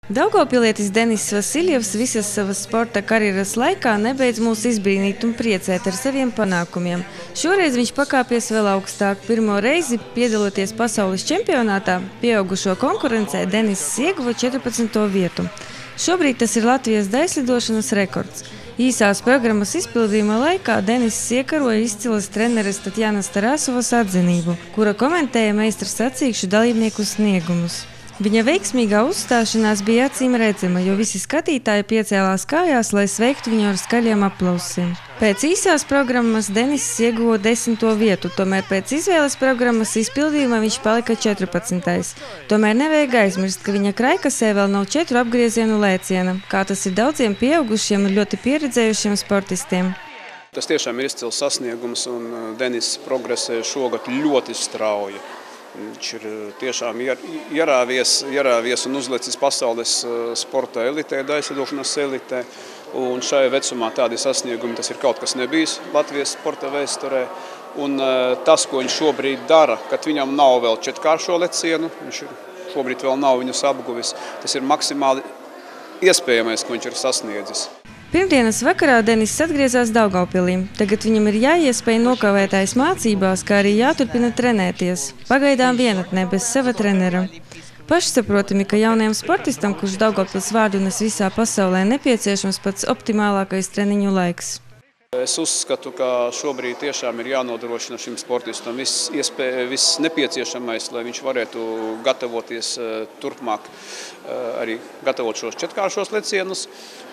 Daugavpilietis Denis Vasiljevs visas savas sporta karjeras laikā nebeidz mūs izbrīnīt un priecēt ar saviem panākumiem. Šoreiz viņš pakāpies vēl augstāk. Pirmo reizi, piedaloties pasaules čempionātā, pieaugušo konkurencē Denis ieguva 14. vietu. Šobrīd tas ir Latvijas daļslidošanas rekords. Īsās programmas izpildījuma laikā Denis iekaroja izcilas treneres Tatjanas Tarasovas atzinību, kura komentēja meistars sacīkšu dalībnieku sniegumus. Viņa veiksmīgā uzstāšanās bija acīm redzama, jo visi skatītāji piecēlās kājās, lai sveiktu viņu ar skaļiem aplausiem. Pēc īsās programmas Denis ieguva 10. vietu, tomēr pēc izvēles programmas izpildījuma viņš palika 14. Tomēr nevajag aizmirst, ka viņa kraikasē vēl nav 4 apgriezienu lēciena, kā tas ir daudziem pieaugušiem un ļoti pieredzējušiem sportistiem. Tas tiešām ir izcils sasniegums, un Denis progresē šogad ļoti strauji. Viņš ir tiešām ierāvies un uzlicis pasaules sporta elitē, daļslidošanas elitē. Un šajā vecumā tādi sasniegumi, tas ir kaut kas nebijis Latvijas sporta vēsturē. Un tas, ko viņš šobrīd dara, kad viņam nav vēl 4-kāršo lecienu, viņš šobrīd vēl nav viņus apguvis, tas ir maksimāli iespējamais, ko viņš ir sasniedzis. Pirmdienas vakarā Denis atgriezās Daugavpilī. Tagad viņam ir jāiespēj nokavētājs mācībās, kā arī jāturpina trenēties. Pagaidām vienatnē bez sava trenera. Pašsaprotami, ka jaunajam sportistam, kurš Daugavpils vārdu nes visā pasaulē, nepieciešams pats optimālākais treniņu laiks. Es uzskatu, ka šobrīd tiešām ir jānodrošina šim sportistam viss nepieciešamais, lai viņš varētu gatavoties turpmāk, arī gatavot šos 4-kāršos lecienus.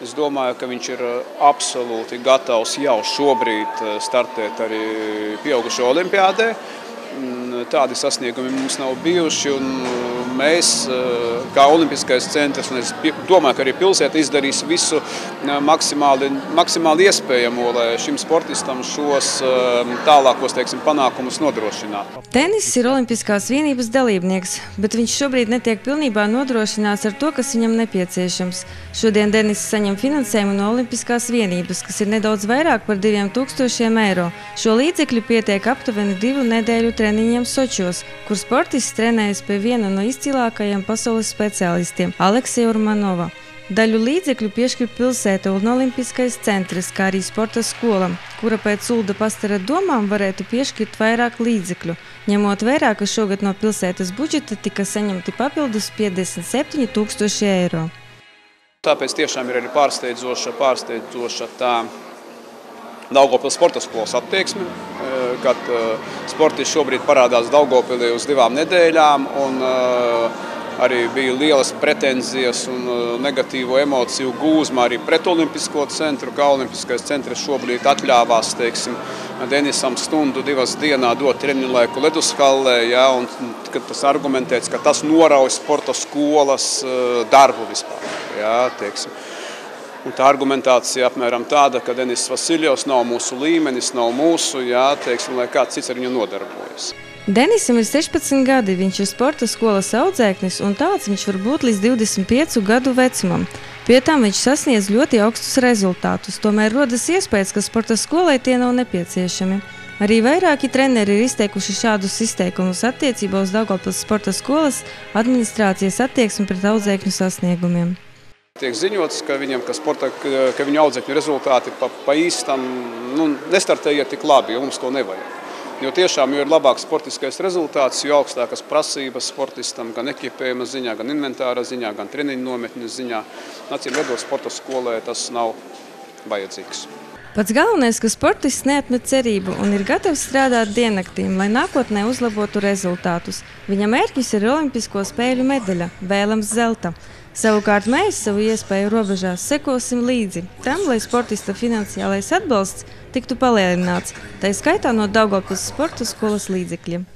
Es domāju, ka viņš ir absolūti gatavs jau šobrīd startēt arī pieaugušo olimpiādē. Tādi sasniegumi mums nav bijuši, un mēs, kā Olimpiskais centrs, un es domāju, ka arī pilsēta izdarīs visu maksimāli iespējamo, lai šim sportistam šos tālākos, panākumus nodrošinātu. Denis ir Olimpiskās vienības dalībnieks, bet viņš šobrīd netiek pilnībā nodrošināts ar to, kas viņam nepieciešams. Šodien Denis saņem finansējumu no Olimpiskās vienības, kas ir nedaudz vairāk par 2000 eiro. Šo līdzekļu pietiek aptuveni 2 nedēļu treniņiem Sočos, kur sportists trenējas pie viena no izcilākajiem pasaules speciālistiem – Aleksija Urmanova. Daļu līdzekļu piešķir pilsēta un Olimpiskais centrs, kā arī sporta skola, kura pēc Ulda Pastera domām varētu piešķirt vairāk līdzekļu, ņemot vērā, ka šogad no pilsētas budžeta tika saņemti papildus 57 000 eiro. Tāpēc tiešām ir arī pārsteidzoša tā Daugavpils sporta skolas attieksme, kad sportisti šobrīd parādās Daugavpilī uz 2 nedēļām, un arī bija lielas pretenzijas un negatīvo emociju gūzma arī pret Olimpisko centru, kā Olimpiskais centrs šobrīd atļāvās, Denisam 1-2 dienā dot treniņu laiku ledushallē, un tas argumentēts, ka tas norauj sporta skolas darbu vispār, Un tā argumentācija apmēram tāda, ka Denis Vasiljevs nav mūsu līmenis, nav mūsu, lai kāds cits ar viņu nodarbojas. Denisam ir 16 gadi, viņš ir sporta skolas audzēknis, un tāds viņš var būt līdz 25 gadu vecumam. Pie tam viņš sasniedz ļoti augstus rezultātus, tomēr rodas iespējas, ka sporta skolai tie nav nepieciešami. Arī vairāki treneri ir izteikuši šādus izteikumus attiecībā uz Daugavpils sporta skolas administrācijas attieksmi pret audzēkņu sasniegumiem. Tiek ziņots, ka viņu audzēkņu rezultāti pa īstam nestartēja tik labi, jo mums to nevajag. Jo tiešām ir labāks sportiskais rezultāts, jo augstākas prasības sportistam gan ekipējuma ziņā, gan inventāra ziņā, gan treniņu nometņu ziņā. Acīm redzot, sporta skolē tas nav vajadzīgs. Pats galvenais, ka sportists neatmet cerību un ir gatavs strādāt diennaktīm, lai nākotnē uzlabotu rezultātus. Viņa mērķis ir Olimpisko spēļu medaļa, vēlams zelta. Savukārt mēs savu iespēju robežās sekosim līdzi tam, lai sportista finansiālais atbalsts tiktu palielināts, tai skaitā no Daugavpils sporta skolas līdzekļiem.